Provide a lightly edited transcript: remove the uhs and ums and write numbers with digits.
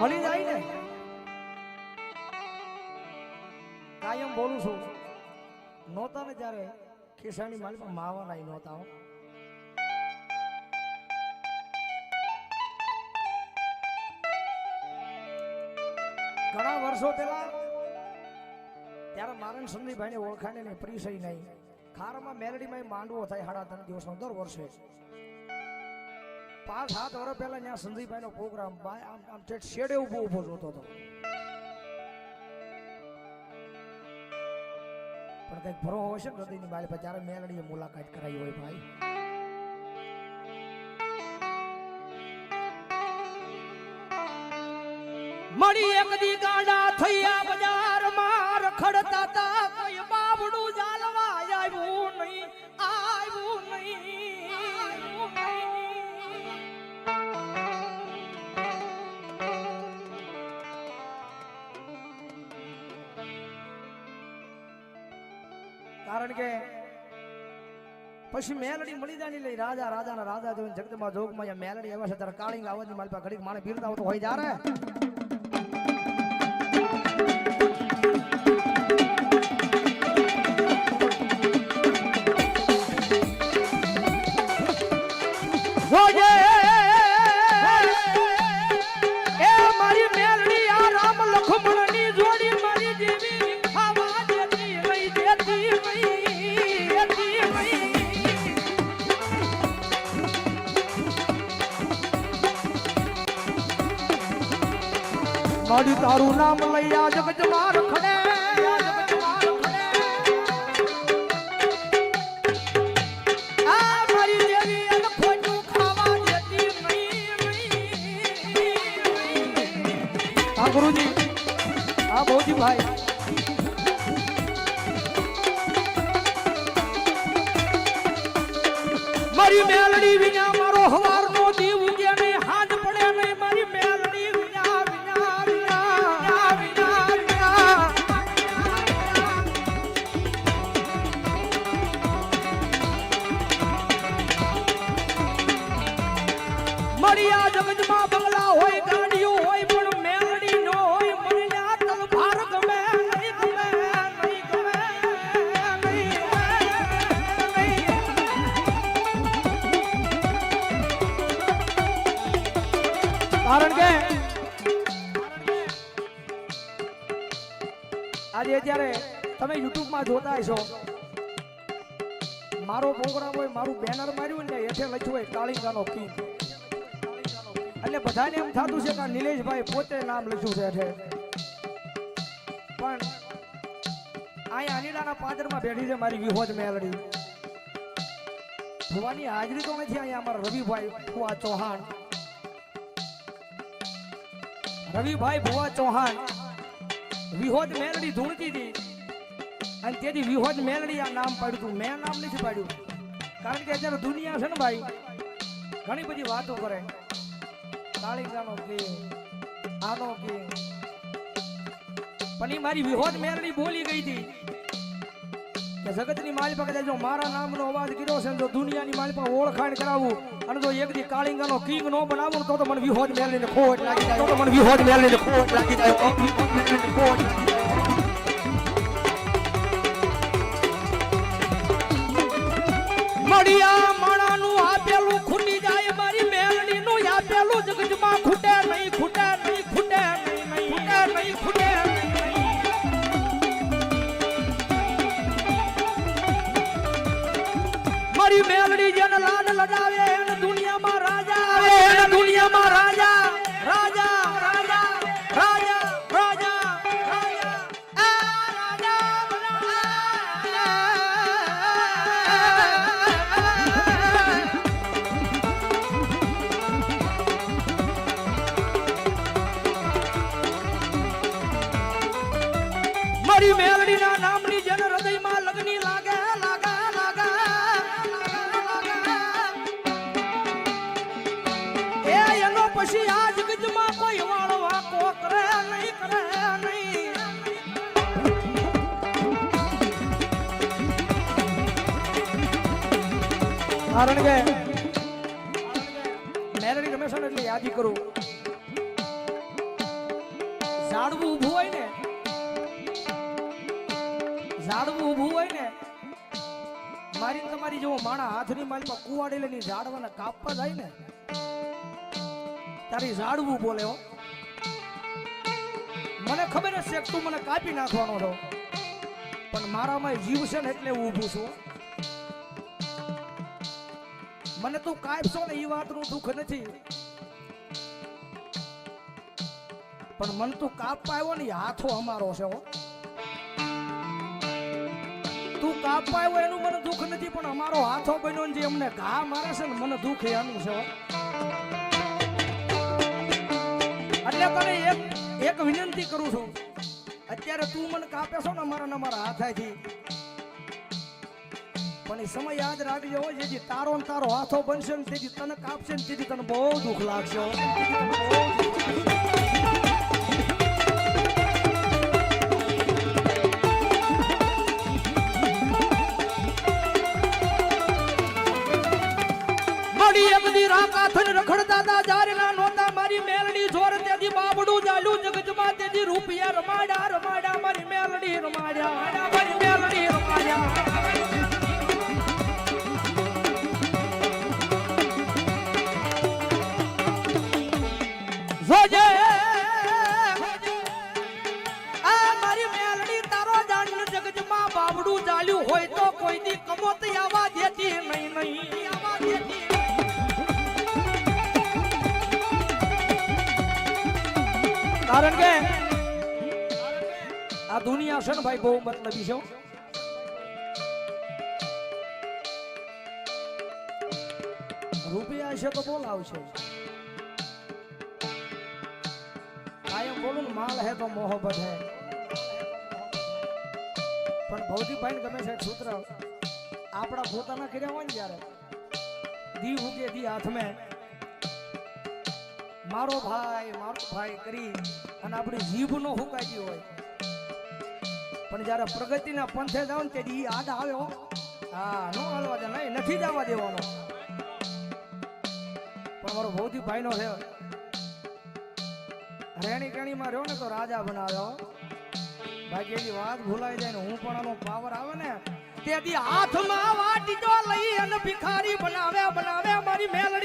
મળી જાય ને કાયમ બોલું છું નહોતા ને ત્યારે ખિસ્સાની માલમાં માવા નહીં નહોતા ઘણા વર્ષો પહેલા ત્યારે મારણ સંદીપભાઈ ને ઓળખાણે ને પરિચય નહીં ખારમાં મેલડીમાં માંડવો થાય 3.5 દિવસનો દર વર્ષે 5-7 વર્ષ પહેલા ત્યાં સંદીપભાઈ નો પ્રોગ્રામ આમ શેડે ઉભો જોતો હતો પણ કઈક ભરો હશે ને હૃદયની બાળી પર ત્યારે મેલડીએ મુલાકાત કરાવી હોય ભાઈ મળી એક દી ગાંડા થયા બજાર માં રખડતા તા કોઈ બાવડું જાલવા આવ્યું નહીં કારણ કે પછી મેલડી મળી જાય લઈ રાજાના રાજા જોઈને જગદંબા જોગમાં મેલડી આવે છે ત્યારે કાળીંગ આવવાની મારી પાસે ઘડીક માણે બિરદાવ તો હોય જારે મારી મેલડી આ રામ લખમણ ની જોડી મારી દેવી ખાવા દેતી લઈ દેતી મારી તારું નામ લઈ આ જગતમાં રખડે ગુરુજી હા ભોજી ભાઈ મારી મેલડી વિના મારો હવાર નો દીવ ઉગે નહીં હાથ પડે નહીં મારી મેલડી વિના મારી આ જગતમાં બંગલા હોય ગાડીઓ હોય પણ કારણ કે આજે જ્યારે તમે YouTube માં જોતા હશો મારો પ્રોગ્રામ હોય મારું બેનર માર્યું ને હેઠે લખ્યું હોય કાળીંગાનો કિંગ એટલે બધાને એમ થતું છે કે નિલેશભાઈ પોતે નામ લખ્યું છે હેઠે પણ અહીંયા અનિડાના પાદરમાં બેઠી છે મારી વિહોજ મેલડી ભુવાની હાજરી તો નથી અહીંયા અમારા રવિભાઈ ભુવા ચૌહાણ રવિભાઈ ભુવા ચૌહાણ વિહોદ મેલડી ધૂણતી હતી અને તેથી વિહોદ મેલડી આ નામ પાડ્યું હતું મેં નામ નથી પાડ્યું કારણ કે અત્યારે દુનિયા છે ને ભાઈ ઘણી બધી વાતો કરે કાળીંગાનો કે આનો કે પણ એ મારી વિહોદ મેલડી બોલી ગઈ હતી કે જગતની માલ પાસે જો મારા નામનો અવાજ કર્યો છે જો દુનિયાની માલ પાસે ઓળખાણ કરાવું અને જો એક દી કાળીંગાનો કિંગ નો બનાવું તો મને વિહોદ મેલડીને ખોટ લાગી જાય તો મને વિહોદ મેલડીને ખોટ લાગી જાય મડિયા માણાનું આપેલું ખૂટી જાય મારી મેલડીનું આપેલું જગતમાં ખૂટે નહીં મારી મેલડી જેને લાડ લડાવે એને દુનિયામાં રાજા આવે એને દુનિયામાં રાજા મારી મેલડીના નામની જેને હૃદયમાં લગની લાગે પછી આ જગતમાં કોઈ વાળવા કો કરે નહીં કારણ કે મેલડી રમેશ એટલે યાદી કરું ઝાડવું ઊભું હોય ને, ઝાડવું ઊભું હોય ને, મારી તમારી જેવો માણા હાથની માલમાં કુવાડી લઈને ઝાડવાને કાપવા જાય ને, તારી ઝાડવું બોલે હો. મને ખબર છે કે તું મને કાપી નાખવાનો છો, પણ મારામાં જીવ છે ને એટલે હું ઊભું છું. મને તું કાપશો ને એ વાતનું દુઃખ નથી, પણ મને તું કાપવા આવ્યો ને હાથો અમારો છે હો. તું કાપવા આવ્યો એનું મને દુઃખ નથી, પણ અમારો હાથો બન્યો ને જે અમને ઘા મારે છે ને મને દુઃખ એનું છે. એટલે તને એક વિનંતી કરું છું, અત્યારે તું મને કાપે છો ને અમારા હાથાથી, પણ એ સમય યાદ રાખજો, જેથી તારો ને તારો હાથો બનશે ને તેથી તને કાપશે ને તેથી તને બહુ દુઃખ લાગશે. રખડતા હતા જારે ના નોતા મારી મેલડી જોર તેથી બાબડું જાલ્યું જગજમાં તેથી રૂપિયા રમાડ્યા રમાડ્યા મારી મેલડી રમાડ્યા મારી મેલડી રમાડ્યા. જોજે આ મારી મેલડી તારો જાણ જગજમાં બાબડું જાલ્યું હોય તો કોઈ દી કમોતી આવા દેતી નહીં આવા દેતી. કારણ કે આ દુનિયા છે ને ભાઈ બહુ મતલબી છે. રૂપિયા છે તો બોલ આવશે, કાયમ બોલું માલ હે તો મોહબ્બત હે. પણ ભૌતિકભાઈ ગમે છે સૂત્ર આપણા પોતાના કર્યા હોય ને જયારે દી ઉગે દી હાથમાં મારો ભાઈ કરી અને આપણી જીભ નો હુકાતી હોય, પણ જયારે પ્રગતિના પંથે જાવ ને તે દી આડા આવે હો. હા નો હાલવા દે, નહીં નથી જવા દેવાનો. પણ મારો ભૌતિકભાઈ નો છે રેણી કેણીમાં રહ્યો ને તો રાજા બનાવ્યો. બાકી એની વાત ભૂલાઈ જાય ને હું પણ આનો પાવર આવે ને તેથી હાથમાં વાટીજો લઈ અને ભિખારી બનાવે મારી મેલડી.